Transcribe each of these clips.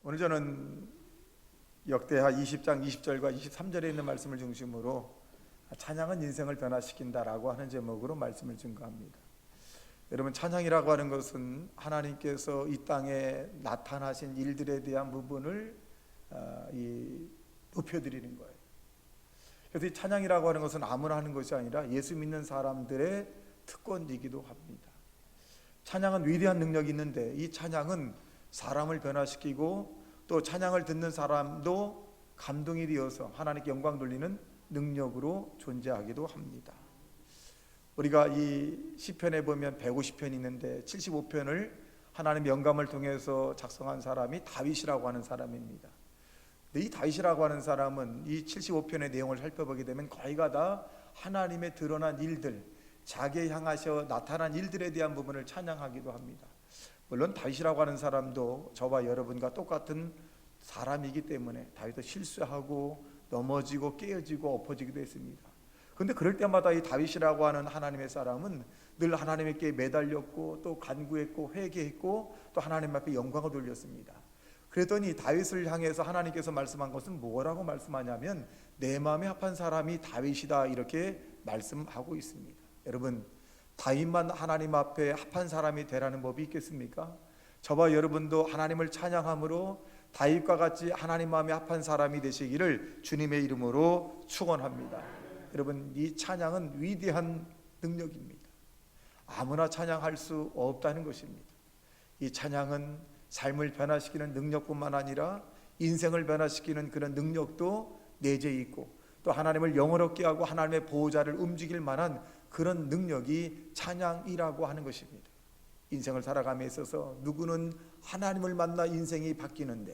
오늘 저는 역대하 20장 20절과 23절에 있는 말씀을 중심으로 찬양은 인생을 변화시킨다라고 하는 제목으로 말씀을 증거합니다. 여러분, 찬양이라고 하는 것은 하나님께서 이 땅에 나타나신 일들에 대한 부분을 높여드리는 거예요. 그래서 이 찬양이라고 하는 것은 아무나 하는 것이 아니라 예수 믿는 사람들의 특권이기도 합니다. 찬양은 위대한 능력이 있는데 이 찬양은 사람을 변화시키고 또 찬양을 듣는 사람도 감동이 되어서 하나님께 영광 돌리는 능력으로 존재하기도 합니다. 우리가 이 시편에 보면 150편이 있는데 75편을 하나님의 영감을 통해서 작성한 사람이 다윗이라고 하는 사람입니다. 근데 이 다윗이라고 하는 사람은 이 75편의 내용을 살펴보게 되면 거의가 다 하나님의 드러난 일들, 자기에 향하셔 나타난 일들에 대한 부분을 찬양하기도 합니다. 물론 다윗이라고 하는 사람도 저와 여러분과 똑같은 사람이기 때문에 다윗도 실수하고 넘어지고 깨어지고 엎어지기도 했습니다. 그런데 그럴 때마다 이 다윗이라고 하는 하나님의 사람은 늘 하나님께 매달렸고 또 간구했고 회개했고 또 하나님 앞에 영광을 돌렸습니다. 그랬더니 다윗을 향해서 하나님께서 말씀한 것은 뭐라고 말씀하냐면 내 마음에 합한 사람이 다윗이다, 이렇게 말씀하고 있습니다. 여러분, 다윗만 하나님 앞에 합한 사람이 되라는 법이 있겠습니까? 저와 여러분도 하나님을 찬양함으로 다윗과 같이 하나님 마음에 합한 사람이 되시기를 주님의 이름으로 축원합니다. 여러분, 이 찬양은 위대한 능력입니다. 아무나 찬양할 수 없다는 것입니다. 이 찬양은 삶을 변화시키는 능력뿐만 아니라 인생을 변화시키는 그런 능력도 내재해 있고 또 하나님을 영원롭게 하고 하나님의 보호자를 움직일 만한 그런 능력이 찬양이라고 하는 것입니다. 인생을 살아감에 있어서 누구는 하나님을 만나 인생이 바뀌는데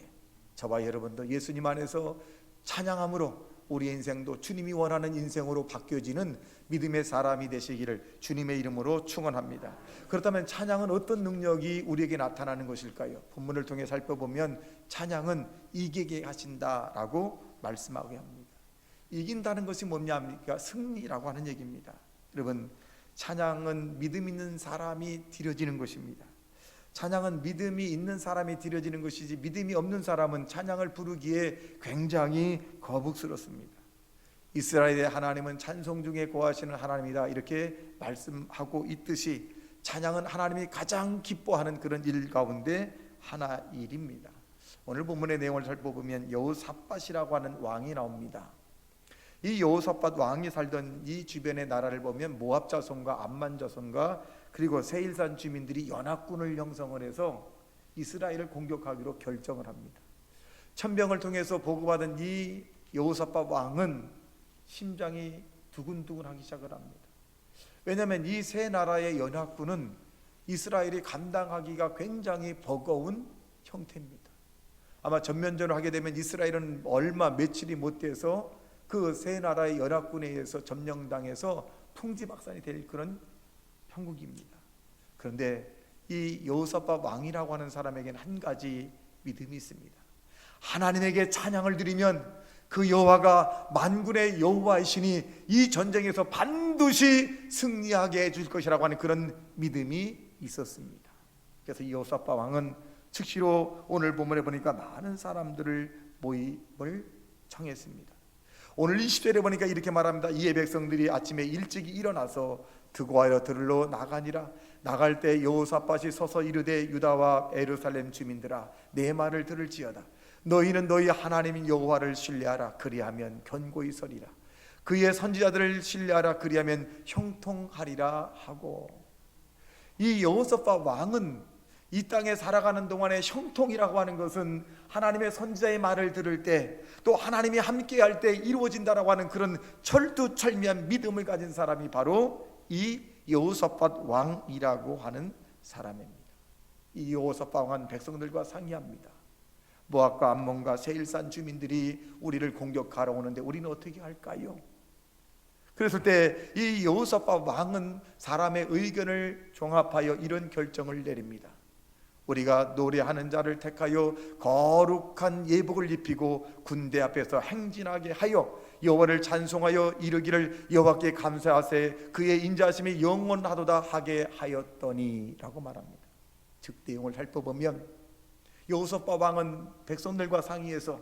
저와 여러분도 예수님 안에서 찬양함으로 우리의 인생도 주님이 원하는 인생으로 바뀌어지는 믿음의 사람이 되시기를 주님의 이름으로 축원합니다. 그렇다면 찬양은 어떤 능력이 우리에게 나타나는 것일까요? 본문을 통해 살펴보면 찬양은 이기게 하신다라고 말씀하고 합니다. 이긴다는 것이 뭐냐니까 승리라고 하는 얘기입니다. 여러분, 찬양은 믿음 있는 사람이 드려지는 것입니다. 찬양은 믿음이 있는 사람이 드려지는 것이지 믿음이 없는 사람은 찬양을 부르기에 굉장히 거북스럽습니다. 이스라엘의 하나님은 찬송 중에 거하시는 하나님이다, 이렇게 말씀하고 있듯이 찬양은 하나님이 가장 기뻐하는 그런 일 가운데 하나 일입니다. 오늘 본문의 내용을 살펴보면 여호사밧이라고 하는 왕이 나옵니다. 이 여호사밧 왕이 살던 이 주변의 나라를 보면 모압 자손과 암만 자손과 그리고 세일산 주민들이 연합군을 형성을 해서 이스라엘을 공격하기로 결정을 합니다. 천병을 통해서 보고받은 이 여호사밧 왕은 심장이 두근두근하기 시작을 합니다. 왜냐하면 이 세 나라의 연합군은 이스라엘이 감당하기가 굉장히 버거운 형태입니다. 아마 전면전을 하게 되면 이스라엘은 며칠이 못 돼서 그 세 나라의 연합군에 의해서 점령당해서 풍지박산이 될 그런 형국입니다. 그런데 이 여호사밧 왕이라고 하는 사람에게는 한 가지 믿음이 있습니다. 하나님에게 찬양을 드리면 그 여호와가 만군의 여호와이시니 이 전쟁에서 반드시 승리하게 해줄 것이라고 하는 그런 믿음이 있었습니다. 그래서 이 여호사밧 왕은 즉시로 오늘 본문에 보니까 많은 사람들을 모임을 청했습니다. 오늘 20절에 보니까 이렇게 말합니다. 이에 백성들이 아침에 일찍이 일어나서 드고하여 들으러 나가니라. 나갈 때 여호사밧이 서서 이르되 유다와 예루살렘 주민들아, 내 말을 들을지어다. 너희는 너희 하나님인 여호와를 신뢰하라. 그리하면 견고히 서리라. 그의 선지자들을 신뢰하라. 그리하면 형통하리라 하고, 이 여호사밧 왕은 이 땅에 살아가는 동안에 형통이라고 하는 것은 하나님의 선지자의 말을 들을 때 또 하나님이 함께 할 때 이루어진다라고 하는 그런 철두철미한 믿음을 가진 사람이 바로 이 여호사밧 왕이라고 하는 사람입니다. 이 여호사밧 왕은 백성들과 상의합니다. 모압과 암몬과 세일산 주민들이 우리를 공격하러 오는데 우리는 어떻게 할까요? 그랬을 때 이 여호사밧 왕은 사람의 의견을 종합하여 이런 결정을 내립니다. 우리가 노래하는 자를 택하여 거룩한 예복을 입히고 군대 앞에서 행진하게 하여 여호와를 찬송하여 이르기를 여호와께 감사하세 그의 인자하심이 영원하도다 하게 하였더니 라고 말합니다. 즉 내용을 살펴보면 여호사밧 왕은 백성들과 상의해서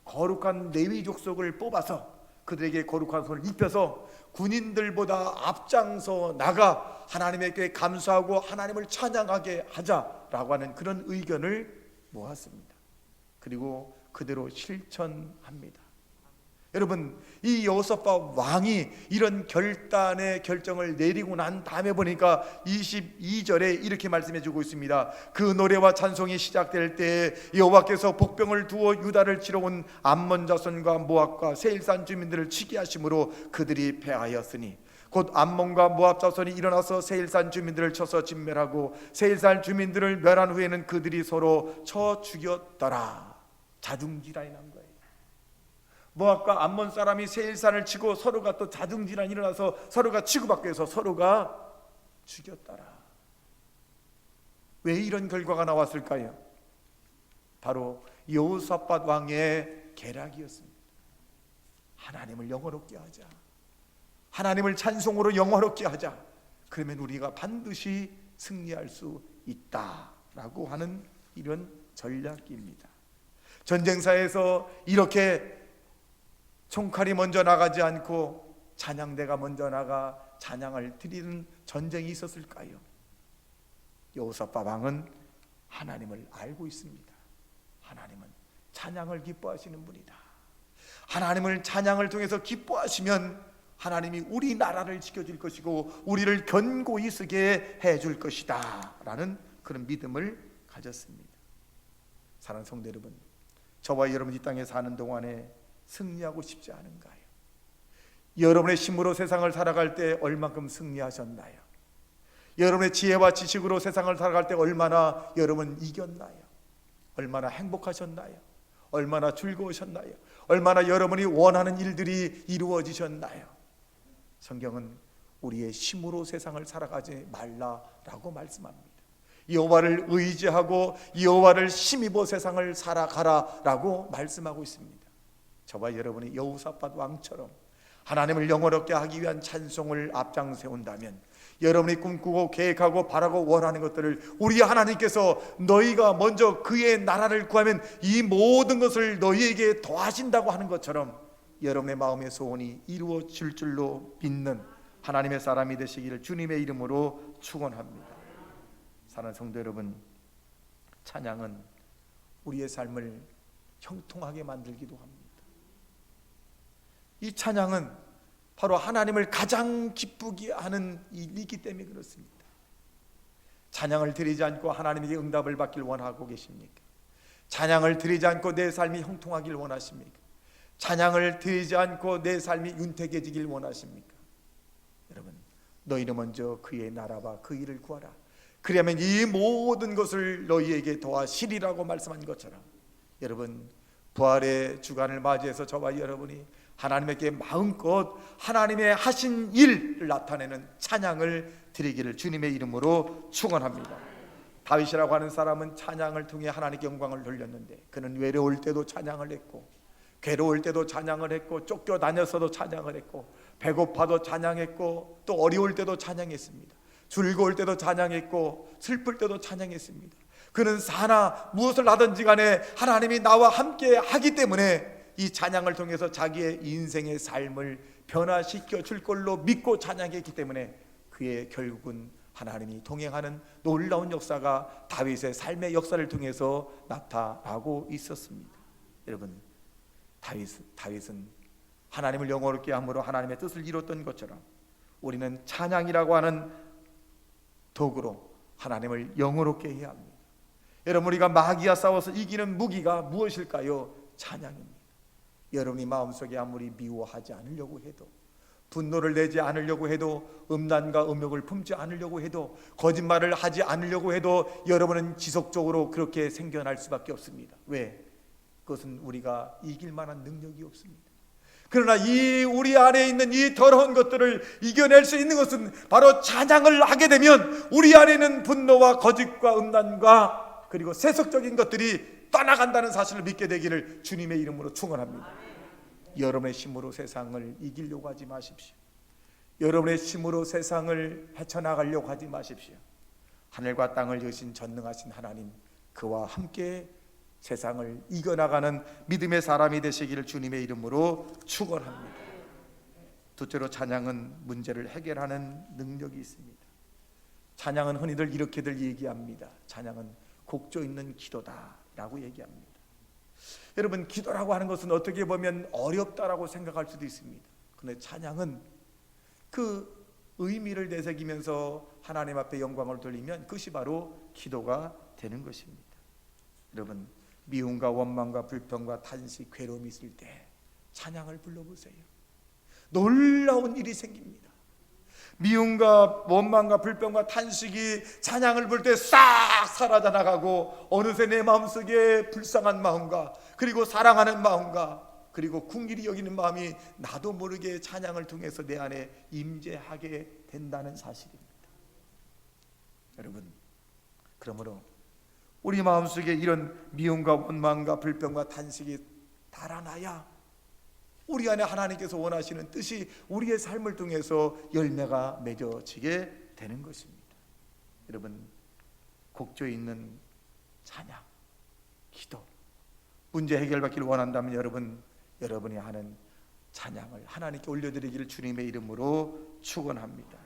거룩한 레위 족속을 뽑아서 그들에게 거룩한 손을 입혀서 군인들보다 앞장서 나가 하나님께 감사하고 하나님을 찬양하게 하자라고 하는 그런 의견을 모았습니다. 그리고 그대로 실천합니다. 여러분, 이 여호사밧 왕이 이런 결정을 내리고 난 다음에 보니까 22절에 이렇게 말씀해 주고 있습니다. 그 노래와 찬송이 시작될 때 여호와께서 복병을 두어 유다를 치러 온 암몬 자손과 모압과 세일산 주민들을 치게 하심으로 그들이 패하였으니 곧 암몬과 모압 자손이 일어나서 세일산 주민들을 쳐서 진멸하고 세일산 주민들을 멸한 후에는 그들이 서로 쳐 죽였더라. 자중질환이 난 거예요. 모압과 암몬 사람이 세일산을 치고 서로가 또 자중질환이 일어나서 서로가 치고받고 해서 서로가 죽였더라. 왜 이런 결과가 나왔을까요? 바로 여호사밧 왕의 계략이었습니다. 하나님을 영화롭게 하자, 하나님을 찬송으로 영화롭게 하자, 그러면 우리가 반드시 승리할 수 있다라고 하는 이런 전략입니다. 전쟁사에서 이렇게 총칼이 먼저 나가지 않고 찬양대가 먼저 나가 찬양을 드리는 전쟁이 있었을까요? 여호사밧 왕은 하나님을 알고 있습니다. 하나님은 찬양을 기뻐하시는 분이다. 하나님을 찬양을 통해서 기뻐하시면 하나님이 우리 나라를 지켜줄 것이고 우리를 견고히 서게 해줄 것이다 라는 그런 믿음을 가졌습니다. 사랑하는 성도 여러분, 저와 여러분 이 땅에 사는 동안에 승리하고 싶지 않은가요? 여러분의 힘으로 세상을 살아갈 때 얼마큼 승리하셨나요? 여러분의 지혜와 지식으로 세상을 살아갈 때 얼마나 여러분 이겼나요? 얼마나 행복하셨나요? 얼마나 즐거우셨나요? 얼마나 여러분이 원하는 일들이 이루어지셨나요? 성경은 우리의 힘으로 세상을 살아가지 말라라고 말씀합니다. 여호와를 의지하고 여호와를 힘입어 세상을 살아가라라고 말씀하고 있습니다. 저와 여러분이 여호사밧 왕처럼 하나님을 영화롭게 하기 위한 찬송을 앞장 세운다면 여러분이 꿈꾸고 계획하고 바라고 원하는 것들을 우리 하나님께서 너희가 먼저 그의 나라를 구하면 이 모든 것을 너희에게 더하신다고 하는 것처럼 여러분의 마음의 소원이 이루어질 줄로 믿는 하나님의 사람이 되시기를 주님의 이름으로 축원합니다. 사랑하는 성도 여러분, 찬양은 우리의 삶을 형통하게 만들기도 합니다. 이 찬양은 바로 하나님을 가장 기쁘게 하는 일이기 때문에 그렇습니다. 찬양을 드리지 않고 하나님에게 응답을 받길 원하고 계십니까? 찬양을 드리지 않고 내 삶이 형통하길 원하십니까? 찬양을 드리지 않고 내 삶이 윤택해지길 원하십니까? 여러분, 너희는 먼저 그의 나라와 그 일을 구하라. 그러면 이 모든 것을 너희에게 더하시리라고 말씀한 것처럼 여러분, 부활의 주간을 맞이해서 저와 여러분이 하나님께 마음껏 하나님의 하신 일을 나타내는 찬양을 드리기를 주님의 이름으로 축원합니다. 다윗이라고 하는 사람은 찬양을 통해 하나님께 영광을 돌렸는데 그는 외로울 때도 찬양을 했고 괴로울 때도 찬양을 했고 쫓겨다녔어도 찬양을 했고 배고파도 찬양했고 또 어려울 때도 찬양했습니다. 즐거울 때도 찬양했고 슬플 때도 찬양했습니다. 그는 사나 무엇을 하든지 간에 하나님이 나와 함께 하기 때문에 이 찬양을 통해서 자기의 인생의 삶을 변화시켜 줄 걸로 믿고 찬양했기 때문에 그의 결국은 하나님이 동행하는 놀라운 역사가 다윗의 삶의 역사를 통해서 나타나고 있었습니다. 여러분, 다윗은 하나님을 영화롭게 함으로 하나님의 뜻을 이뤘던 것처럼 우리는 찬양이라고 하는 도구로 하나님을 영화롭게 해야 합니다. 여러분, 우리가 마귀와 싸워서 이기는 무기가 무엇일까요? 찬양입니다. 여러분이 마음속에 아무리 미워하지 않으려고 해도, 분노를 내지 않으려고 해도, 음란과 음욕을 품지 않으려고 해도, 거짓말을 하지 않으려고 해도 여러분은 지속적으로 그렇게 생겨날 수밖에 없습니다. 왜? 그것은 우리가 이길 만한 능력이 없습니다. 그러나 이 우리 안에 있는 이 더러운 것들을 이겨낼 수 있는 것은 바로 찬양을 하게 되면 우리 안에 있는 분노와 거짓과 음란과 그리고 세속적인 것들이 떠나간다는 사실을 믿게 되기를 주님의 이름으로 축원합니다. 여러분의 힘으로 세상을 이기려고 하지 마십시오. 여러분의 힘으로 세상을 헤쳐나가려고 하지 마십시오. 하늘과 땅을 여신 전능하신 하나님, 그와 함께 세상을 이겨나가는 믿음의 사람이 되시기를 주님의 이름으로 축원합니다. 둘째로, 찬양은 문제를 해결하는 능력이 있습니다. 찬양은 흔히들 이렇게들 얘기합니다. 찬양은 곡조 있는 기도다라고 얘기합니다. 여러분, 기도라고 하는 것은 어떻게 보면 어렵다라고 생각할 수도 있습니다. 그런데 찬양은 그 의미를 되새기면서 하나님 앞에 영광을 돌리면 그것이 바로 기도가 되는 것입니다. 여러분, 미움과 원망과 불평과 탄식, 괴로움이 있을 때 찬양을 불러보세요. 놀라운 일이 생깁니다. 미움과 원망과 불평과 탄식이 찬양을 부를 때 싹 사라져 나가고, 어느새 내 마음속에 불쌍한 마음과 그리고 사랑하는 마음과 그리고 궁일이 여기는 마음이 나도 모르게 찬양을 통해서 내 안에 임재하게 된다는 사실입니다. 여러분, 그러므로 우리 마음속에 이런 미움과 원망과 불평과 탄식이 달아나야 우리 안에 하나님께서 원하시는 뜻이 우리의 삶을 통해서 열매가 맺어지게 되는 것입니다. 여러분, 곡조 있는 찬양, 기도, 문제 해결받기를 원한다면 여러분이 하는 찬양을 하나님께 올려드리기를 주님의 이름으로 축원합니다.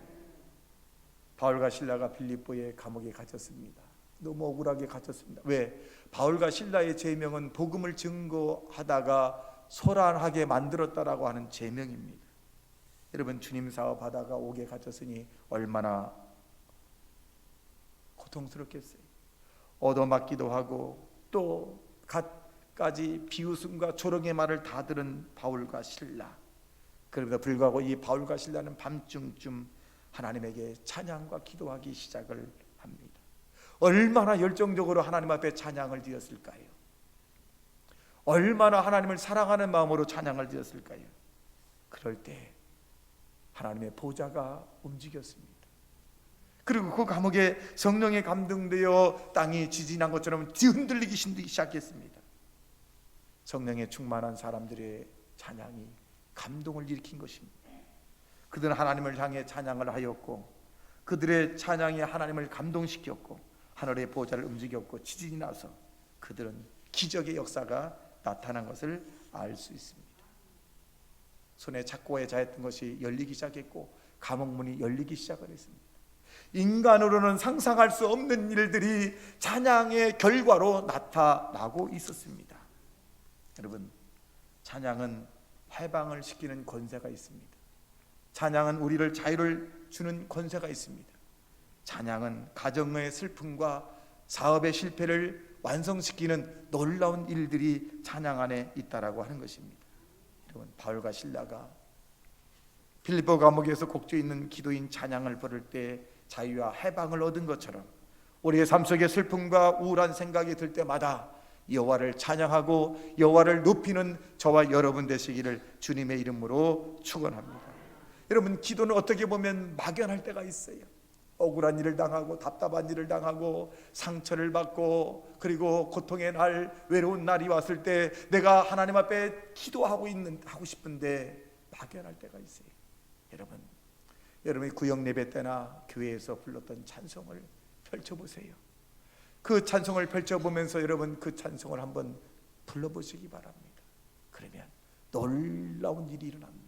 바울과 실라가 빌립보의 감옥에 갇혔습니다. 너무 억울하게 갇혔습니다. 왜? 바울과 실라의 제명은 복음을 증거하다가 소란하게 만들었다라고 하는 제명입니다. 여러분, 주님 사업하다가 옥에 갇혔으니 얼마나 고통스럽겠어요. 얻어맞기도 하고 또 갖가지 비웃음과 조롱의 말을 다 들은 바울과 실라. 그럼에도 불구하고 이 바울과 실라는 밤중쯤 하나님에게 찬양과 기도하기 시작을 합니다. 얼마나 열정적으로 하나님 앞에 찬양을 드렸을까요? 얼마나 하나님을 사랑하는 마음으로 찬양을 드렸을까요? 그럴 때 하나님의 보좌가 움직였습니다. 그리고 그 감옥에 성령에 감동되어 땅이 지진한 것처럼 뒤흔들리기 시작했습니다. 성령에 충만한 사람들의 찬양이 감동을 일으킨 것입니다. 그들은 하나님을 향해 찬양을 하였고, 그들의 찬양이 하나님을 감동시켰고, 하늘의 보좌를 움직였고, 지진이 나서 그들은 기적의 역사가 나타난 것을 알 수 있습니다. 손에 착고에 자했던 것이 열리기 시작했고, 감옥문이 열리기 시작을 했습니다. 인간으로는 상상할 수 없는 일들이 찬양의 결과로 나타나고 있었습니다. 여러분, 찬양은 해방을 시키는 권세가 있습니다. 찬양은 우리를 자유를 주는 권세가 있습니다. 찬양은 가정의 슬픔과 사업의 실패를 완성시키는 놀라운 일들이 찬양 안에 있다라고 하는 것입니다. 여러분, 바울과 실라가 빌립보 감옥에서 곡조 있는 기도인 찬양을 부를 때 자유와 해방을 얻은 것처럼, 우리의 삶 속에 슬픔과 우울한 생각이 들 때마다 여호와를 찬양하고 여호와를 높이는 저와 여러분 되시기를 주님의 이름으로 축원합니다. 여러분, 기도는 어떻게 보면 막연할 때가 있어요. 억울한 일을 당하고 답답한 일을 당하고 상처를 받고 그리고 고통의 날, 외로운 날이 왔을 때 내가 하나님 앞에 기도하고 싶은데 막연할 때가 있어요. 여러분이 구역 예배 때나 교회에서 불렀던 찬송을 펼쳐보세요. 그 찬송을 펼쳐보면서 여러분 그 찬송을 한번 불러보시기 바랍니다. 그러면 놀라운 일이 일어납니다.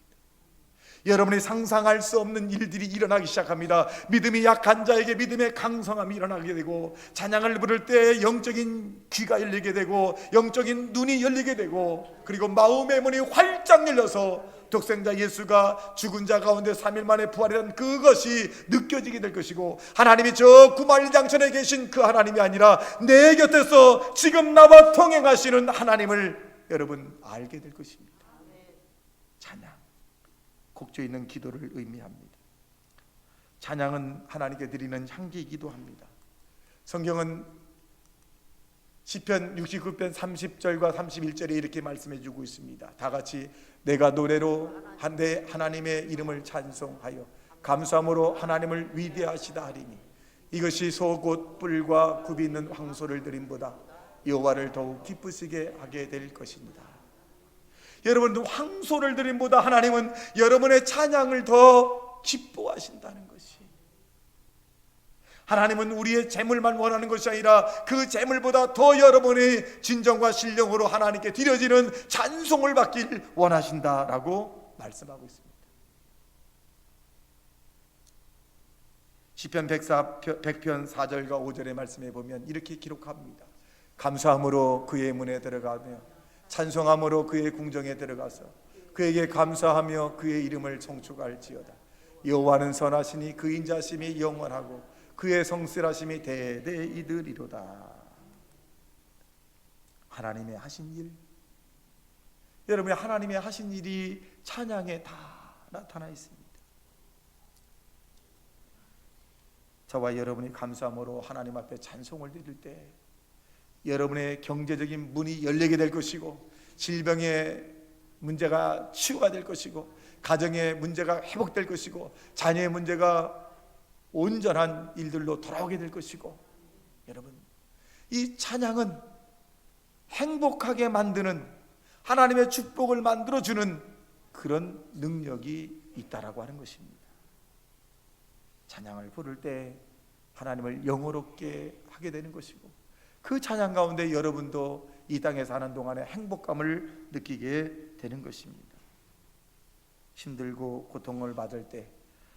여러분이 상상할 수 없는 일들이 일어나기 시작합니다. 믿음이 약한 자에게 믿음의 강성함이 일어나게 되고, 찬양을 부를 때 영적인 귀가 열리게 되고 영적인 눈이 열리게 되고, 그리고 마음의 문이 활짝 열려서 독생자 예수가 죽은 자 가운데 3일 만에 부활한 그것이 느껴지게 될 것이고, 하나님이 저 구말 장천에 계신 그 하나님이 아니라 내 곁에서 지금 나와 통행하시는 하나님을 여러분 알게 될 것입니다. 찬양, 곡조 있는 기도를 의미합니다. 찬양은 하나님께 드리는 향기이기도 합니다. 성경은 시편 69편 30절과 31절에 이렇게 말씀해 주고 있습니다. 다 같이 내가 노래로 한데 하나님의 이름을 찬송하여 감사함으로 하나님을 위대하시다 하리니 이것이 소 곧 뿔과 굽이 있는 황소를 드림보다 여호와를 더욱 기쁘시게 하게 될 것입니다. 여러분, 황소를 드림보다 하나님은 여러분의 찬양을 더 기뻐하신다는 것이, 하나님은 우리의 재물만 원하는 것이 아니라 그 재물보다 더 여러분의 진정과 신령으로 하나님께 드려지는 찬송을 받길 원하신다라고 말씀하고 있습니다. 시편 100편 4절과 5절의 말씀에 보면 이렇게 기록합니다. 감사함으로 그의 문에 들어가며 찬송함으로 그의 궁정에 들어가서 그에게 감사하며 그의 이름을 송축할지어다. 여호와는 선하시니 그 인자심이 영원하고 그의 성실하심이 대대 이르리로다. 하나님의 하신 일, 여러분의 하나님의 하신 일이 찬양에 다 나타나 있습니다. 저와 여러분이 감사함으로 하나님 앞에 찬송을 드릴 때 여러분의 경제적인 문이 열리게 될 것이고, 질병의 문제가 치유가 될 것이고, 가정의 문제가 회복될 것이고, 자녀의 문제가 온전한 일들로 돌아오게 될 것이고, 여러분, 이 찬양은 행복하게 만드는, 하나님의 축복을 만들어주는 그런 능력이 있다라고 하는 것입니다. 찬양을 부를 때 하나님을 영어롭게 하게 되는 것이고, 그 찬양 가운데 여러분도 이 땅에 사는 동안에 행복감을 느끼게 되는 것입니다. 힘들고 고통을 받을 때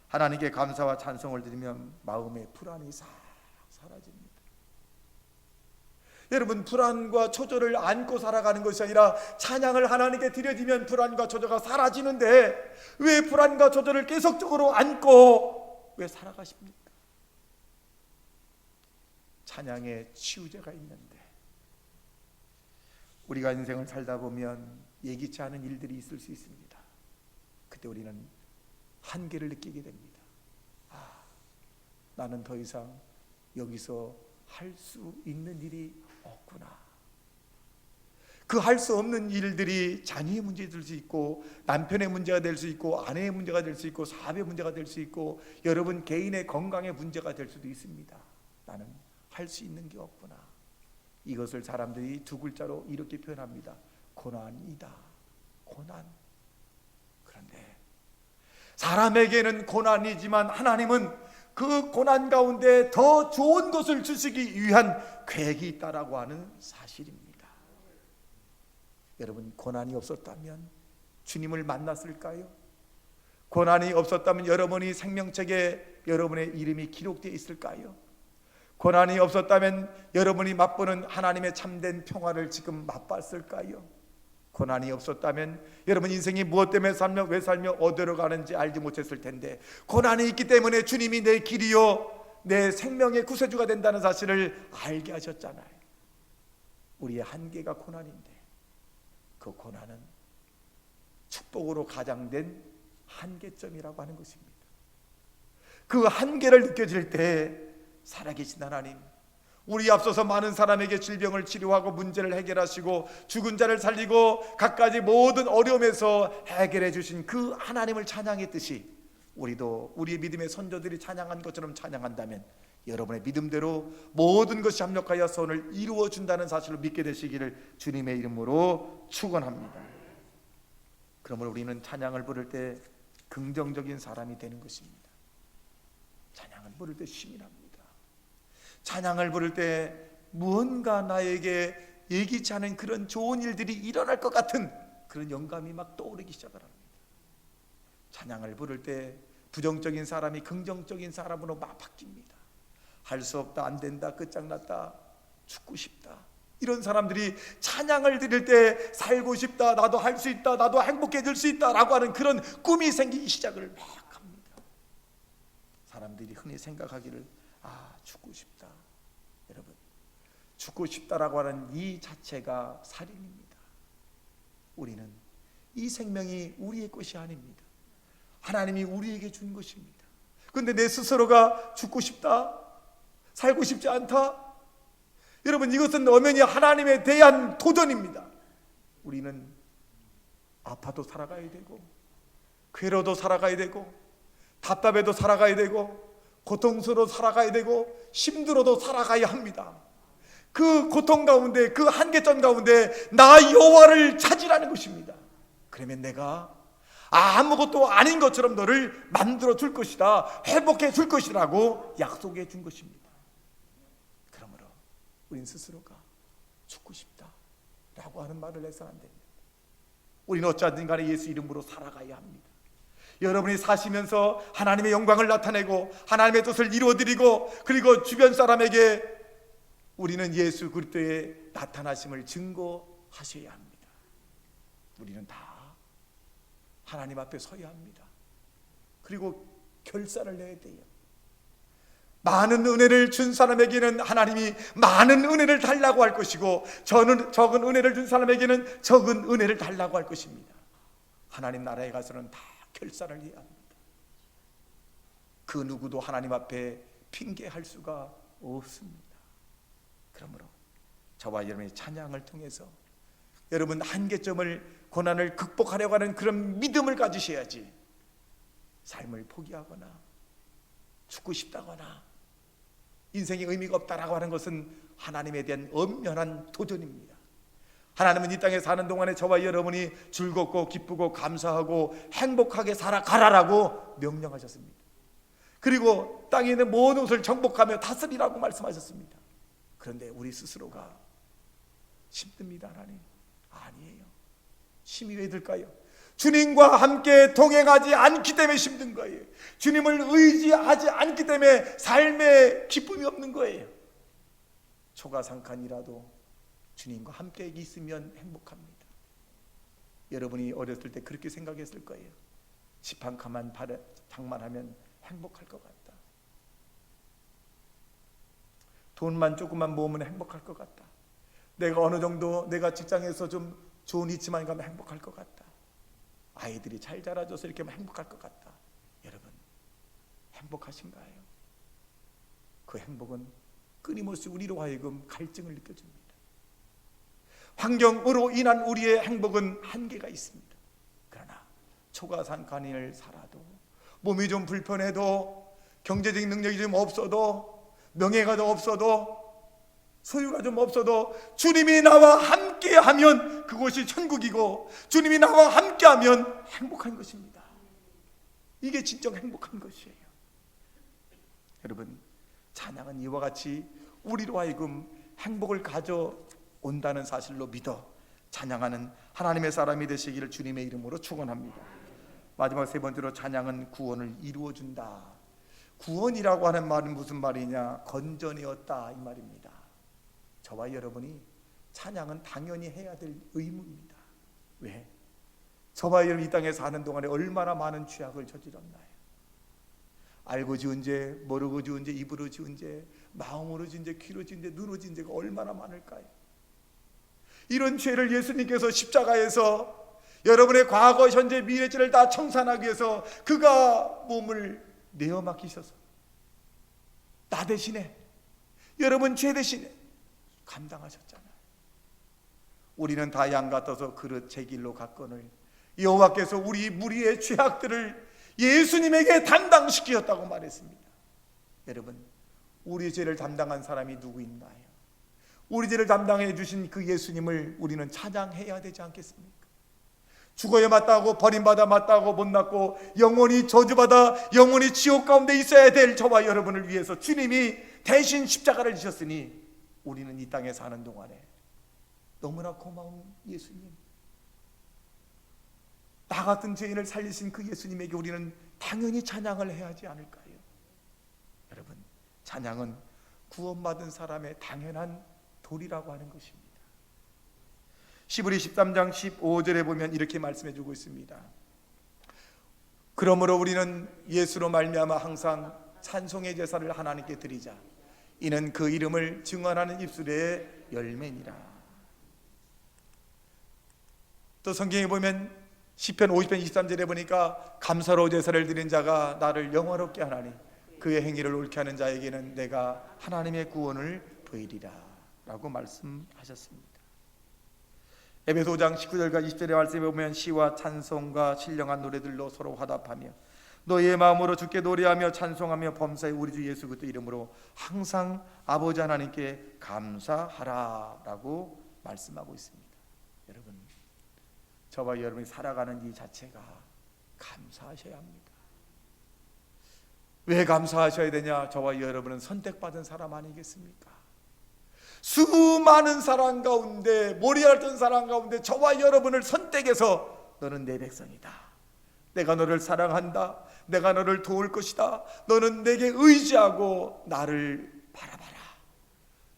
하나님께 감사와 찬송을 드리면 마음의 불안이 싹 사라집니다. 여러분, 불안과 초조를 안고 살아가는 것이 아니라 찬양을 하나님께 드려지면 불안과 초조가 사라지는데, 왜 불안과 초조를 계속적으로 안고 왜 살아가십니까? 찬양에 치유제가 있는데, 우리가 인생을 살다 보면 예기치 않은 일들이 있을 수 있습니다. 그때 우리는 한계를 느끼게 됩니다. 나는 더 이상 여기서 할 수 있는 일이 없구나. 그 할 수 없는 일들이 자녀의 문제가 될 수 있고, 남편의 문제가 될 수 있고, 아내의 문제가 될 수 있고, 사업의 문제가 될 수 있고, 여러분 개인의 건강의 문제가 될 수도 있습니다. 나는 할 수 있는 게 없구나. 이것을 사람들이 두 글자로 이렇게 표현합니다. 고난이다. 고난. 그런데 사람에게는 고난이지만 하나님은 그 고난 가운데 더 좋은 것을 주시기 위한 계획이 있다라고 하는 사실입니다. 여러분, 고난이 없었다면 주님을 만났을까요? 고난이 없었다면 여러분이 생명책에 여러분의 이름이 기록되어 있을까요? 고난이 없었다면 여러분이 맛보는 하나님의 참된 평화를 지금 맛봤을까요? 고난이 없었다면 여러분 인생이 무엇 때문에 살며 왜 살며 어디로 가는지 알지 못했을 텐데, 고난이 있기 때문에 주님이 내 길이요 내 생명의 구세주가 된다는 사실을 알게 하셨잖아요. 우리의 한계가 고난인데, 그 고난은 축복으로 가장된 한계점이라고 하는 것입니다. 그 한계를 느껴질 때 살아계신 하나님, 우리 앞서서 많은 사람에게 질병을 치료하고 문제를 해결하시고 죽은 자를 살리고 갖가지 모든 어려움에서 해결해 주신 그 하나님을 찬양했듯이, 우리도 우리의 믿음의 선조들이 찬양한 것처럼 찬양한다면 여러분의 믿음대로 모든 것이 합력하여 선을 이루어 준다는 사실을 믿게 되시기를 주님의 이름으로 축원합니다. 그러므로 우리는 찬양을 부를 때 긍정적인 사람이 되는 것입니다. 찬양을 부를 때 힘이 납니다. 찬양을 부를 때 무언가 나에게 예기치 않은 그런 좋은 일들이 일어날 것 같은 그런 영감이 막 떠오르기 시작을 합니다. 찬양을 부를 때 부정적인 사람이 긍정적인 사람으로 막 바뀝니다. 할 수 없다, 안 된다, 끝장났다, 죽고 싶다, 이런 사람들이 찬양을 드릴 때 살고 싶다, 나도 할 수 있다, 나도 행복해질 수 있다 라고 하는 그런 꿈이 생기기 시작을 막 합니다. 사람들이 흔히 생각하기를 죽고 싶다. 여러분, 죽고 싶다라고 하는 이 자체가 살인입니다. 우리는 이 생명이 우리의 것이 아닙니다. 하나님이 우리에게 준 것입니다. 그런데 내 스스로가 죽고 싶다, 살고 싶지 않다, 여러분, 이것은 엄연히 하나님에 대한 도전입니다. 우리는 아파도 살아가야 되고, 괴로워도 살아가야 되고, 답답해도 살아가야 되고, 고통스러워 살아가야 되고, 힘들어도 살아가야 합니다. 그 고통 가운데, 그 한계점 가운데 나 여호와를 찾으라는 것입니다. 그러면 내가 아무것도 아닌 것처럼 너를 만들어 줄 것이다, 회복해 줄 것이라고 약속해 준 것입니다. 우린 스스로가 죽고 싶다라고 하는 말을 해서는 안 됩니다. 우리는 어쩌든 간에 예수 이름으로 살아가야 합니다. 여러분이 사시면서 하나님의 영광을 나타내고 하나님의 뜻을 이루어드리고 그리고 주변 사람에게 우리는 예수 그리스도의 나타나심을 증거하셔야 합니다. 우리는 다 하나님 앞에 서야 합니다. 그리고 결산을 내야 돼요. 많은 은혜를 준 사람에게는 하나님이 많은 은혜를 달라고 할 것이고 적은 은혜를 준 사람에게는 적은 은혜를 달라고 할 것입니다. 하나님 나라에 가서는 다 결산을 해야 합니다. 그 누구도 하나님 앞에 핑계할 수가 없습니다. 그러므로 저와 여러분의 찬양을 통해서 여러분 한계점을 고난을 극복하려고 하는 그런 믿음을 가지셔야지 삶을 포기하거나 죽고 싶다거나 인생의 의미가 없다라고 하는 것은 하나님에 대한 엄연한 도전입니다. 하나님은 이 땅에 사는 동안에 저와 여러분이 즐겁고 기쁘고 감사하고 행복하게 살아가라라고 명령하셨습니다. 그리고 땅에 있는 모든 것을 정복하며 다스리라고 말씀하셨습니다. 그런데 우리 스스로가 힘듭니다. 하나님 아니에요. 힘이 왜 들까요? 주님과 함께 동행하지 않기 때문에 힘든 거예요. 주님을 의지하지 않기 때문에 삶에 기쁨이 없는 거예요. 초가상칸이라도 주님과 함께 있으면 행복합니다. 여러분이 어렸을 때 그렇게 생각했을 거예요. 집 한 칸만 장만하면 행복할 것 같다. 돈만 조금만 모으면 행복할 것 같다. 내가 어느 정도 내가 직장에서 좀 좋은 위치만 가면 행복할 것 같다. 아이들이 잘 자라줘서 이렇게 하면 행복할 것 같다. 여러분 행복하신가요? 그 행복은 끊임없이 우리로 하여금 갈증을 느껴줍니다. 환경으로 인한 우리의 행복은 한계가 있습니다. 그러나 초가상칸을 살아도 몸이 좀 불편해도 경제적인 능력이 좀 없어도 명예가 좀 없어도 소유가 좀 없어도 주님이 나와 함께하면 그곳이 천국이고 주님이 나와 함께하면 행복한 것입니다. 이게 진정 행복한 것이에요. 여러분 찬양은 이와 같이 우리로 하여금 행복을 가져온다는 사실로 믿어 찬양하는 하나님의 사람이 되시기를 주님의 이름으로 축원합니다. 마지막 세 번째로 찬양은 구원을 이루어준다. 구원이라고 하는 말은 무슨 말이냐? 건전이었다 이 말입니다. 저와 여러분이 찬양은 당연히 해야 될 의무입니다. 왜? 저와 여러분 이 땅에 사는 동안에 얼마나 많은 죄악을 저질렀나요? 알고 지은 죄, 모르고 지은 죄, 입으로 지은 죄, 마음으로 지은 죄, 귀로 지은 죄, 눈으로 지은 죄가 얼마나 많을까요? 이런 죄를 예수님께서 십자가에서 여러분의 과거, 현재, 미래 죄를 다 청산하기 위해서 그가 몸을 내어 맡기셔서 나 대신에 여러분 죄 대신에 감당하셨잖아요. 우리는 다 양 같아서 그릇 제 길로 갔거늘 여호와께서 우리 무리의 죄악들을 예수님에게 담당시키셨다고 말했습니다. 여러분 우리 죄를 담당한 사람이 누구 있나요? 우리 죄를 담당해 주신 그 예수님을 우리는 찬양해야 되지 않겠습니까? 죽어야 마땅하고 버림받아 마땅하고 못났고 영원히 저주받아 영원히 지옥 가운데 있어야 될 저와 여러분을 위해서 주님이 대신 십자가를 지셨으니 우리는 이 땅에 사는 동안에 너무나 고마운 예수님, 나 같은 죄인을 살리신 그 예수님에게 우리는 당연히 찬양을 해야 하지 않을까요? 여러분 찬양은 구원받은 사람의 당연한 도리라고 하는 것입니다. 시브리 13장 15절에 보면 이렇게 말씀해 주고 있습니다. 그러므로 우리는 예수로 말미암아 항상 찬송의 제사를 하나님께 드리자. 이는 그 이름을 증언하는 입술의 열매니라. 또 성경에 보면 시편 50편 23절에 보니까 감사로 제사를 드린 자가 나를 영화롭게 하나니 그의 행위를 옳게 하는 자에게는 내가 하나님의 구원을 보이리라 라고 말씀하셨습니다. 에베소 5장 19절과 20절의 말씀에 보면 시와 찬송과 신령한 노래들로 서로 화답하며 너희의 마음으로 주께 노래하며 찬송하며 범사에 우리 주 예수 그리스도 이름으로 항상 아버지 하나님께 감사하라 라고 말씀하고 있습니다. 여러분 저와 여러분이 살아가는 이 자체가 감사하셔야 합니다. 왜 감사하셔야 되냐? 저와 여러분은 선택받은 사람 아니겠습니까? 수많은 사람 가운데, 모리알던 사람 가운데 저와 여러분을 선택해서 너는 내 백성이다, 내가 너를 사랑한다, 내가 너를 도울 것이다, 너는 내게 의지하고 나를 바라봐라,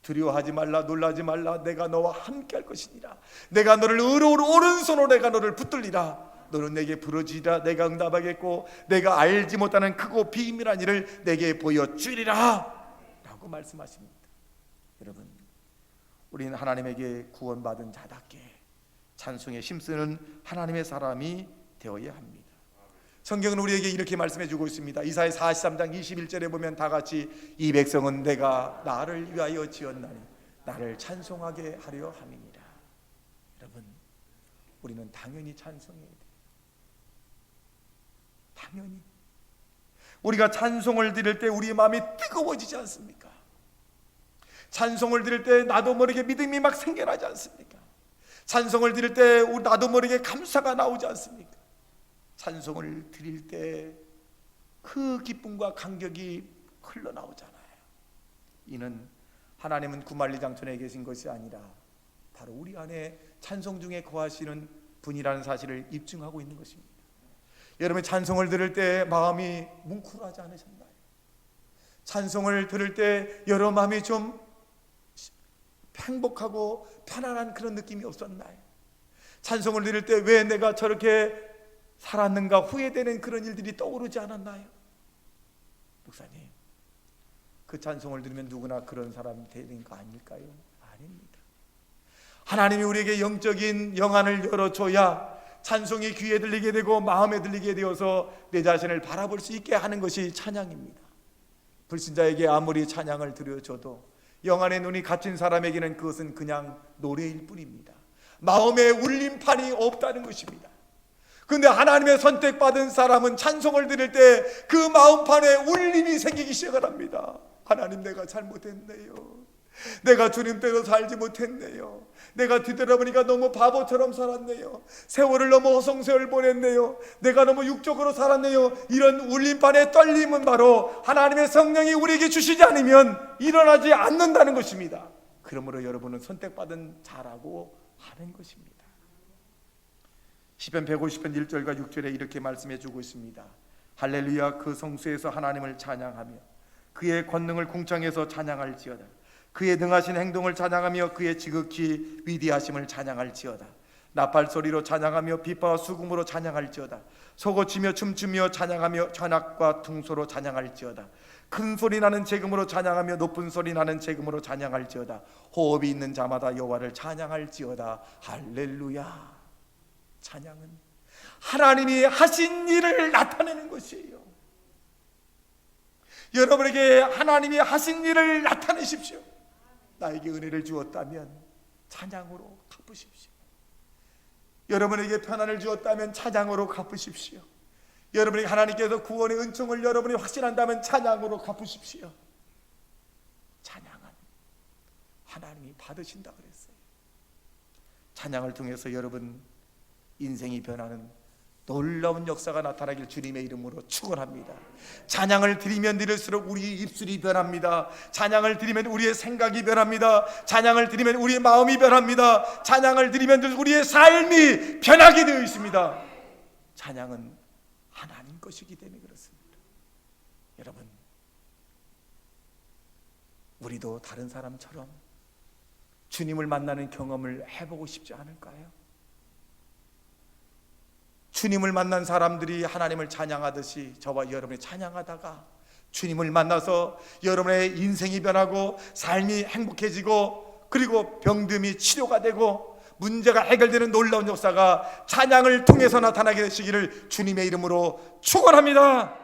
두려워하지 말라, 놀라지 말라, 내가 너와 함께 할 것이니라, 내가 너를 의로운 오른손으로 내가 너를 붙들리라, 너는 내게 부르짖으라, 내가 응답하겠고 내가 알지 못하는 크고 비밀한 일을 내게 보여주리라 라고 말씀하십니다. 여러분, 우리는 하나님에게 구원받은 자답게 찬송에 힘쓰는 하나님의 사람이 되어야 합니다. 성경은 우리에게 이렇게 말씀해 주고 있습니다. 이사야 43장 21절에 보면 다 같이 이 백성은 내가 나를 위하여 지었나니 나를 찬송하게 하려 함이니라. 여러분, 우리는 당연히 찬송해야 돼요. 당연히 우리가 찬송을 드릴 때 우리의 마음이 뜨거워지지 않습니까? 찬송을 드릴 때 나도 모르게 믿음이 막 생겨나지 않습니까? 찬송을 드릴 때 나도 모르게 감사가 나오지 않습니까? 찬송을 드릴 때 그 기쁨과 감격이 흘러나오잖아요. 이는 하나님은 구만리장촌에 계신 것이 아니라 바로 우리 안에 찬송 중에 거하시는 분이라는 사실을 입증하고 있는 것입니다. 여러분, 찬송을 들을 때 마음이 뭉클하지 않으셨나요? 찬송을 들을 때 여러분 마음이 좀 행복하고 편안한 그런 느낌이 없었나요? 찬송을 들을 때 왜 내가 저렇게 살았는가 후회되는 그런 일들이 떠오르지 않았나요? 목사님, 그 찬송을 들으면 누구나 그런 사람이 되는 거 아닐까요? 아닙니다. 하나님이 우리에게 영적인 영안을 열어줘야 찬송이 귀에 들리게 되고 마음에 들리게 되어서 내 자신을 바라볼 수 있게 하는 것이 찬양입니다. 불신자에게 아무리 찬양을 드려줘도 영안의 눈이 갇힌 사람에게는 그것은 그냥 노래일 뿐입니다. 마음의 울림판이 없다는 것입니다. 그런데 하나님의 선택받은 사람은 찬송을 들을 때 그 마음판에 울림이 생기기 시작을 합니다. 하나님, 내가 잘못했네요. 내가 주님대로 살지 못했네요. 내가 뒤돌아보니까 너무 바보처럼 살았네요. 세월을 너무 허송세월 보냈네요. 내가 너무 육적으로 살았네요. 이런 울림판의 떨림은 바로 하나님의 성령이 우리에게 주시지 않으면 일어나지 않는다는 것입니다. 그러므로 여러분은 선택받은 자라고 하는 것입니다. 시편 150편 1절과 6절에 이렇게 말씀해 주고 있습니다. 할렐루야, 그 성소에서 하나님을 찬양하며 그의 권능을 궁창에서 찬양할지어다. 그의 능하신 행동을 찬양하며 그의 지극히 위대하심을 찬양할지어다. 나팔 소리로 찬양하며 비파와 수금으로 찬양할지어다. 소고치며 춤추며 찬양하며 전악과 퉁소로 찬양할지어다. 큰 소리 나는 재금으로 찬양하며 높은 소리 나는 재금으로 찬양할지어다. 호흡이 있는 자마다 여호와를 찬양할지어다. 할렐루야. 찬양은 하나님이 하신 일을 나타내는 것이에요. 여러분에게 하나님이 하신 일을 나타내십시오. 나에게 은혜를 주었다면 찬양으로 갚으십시오. 여러분에게 편안을 주었다면 찬양으로 갚으십시오. 여러분에게 하나님께서 구원의 은총을 여러분이 확신한다면 찬양으로 갚으십시오. 찬양은 하나님이 받으신다 그랬어요. 찬양을 통해서 여러분 인생이 변하는 놀라운 역사가 나타나길 주님의 이름으로 축원합니다. 찬양을 드리면 드릴수록 우리 입술이 변합니다. 찬양을 드리면 우리의 생각이 변합니다. 찬양을 드리면 우리의 마음이 변합니다. 찬양을 드리면 우리의 삶이 변하게 되어 있습니다. 찬양은 하나님 것이기 때문에 그렇습니다. 여러분, 우리도 다른 사람처럼 주님을 만나는 경험을 해보고 싶지 않을까요? 주님을 만난 사람들이 하나님을 찬양하듯이 저와 여러분이 찬양하다가 주님을 만나서 여러분의 인생이 변하고 삶이 행복해지고 그리고 병듦이 치료가 되고 문제가 해결되는 놀라운 역사가 찬양을 통해서 나타나게 되시기를 주님의 이름으로 축원합니다.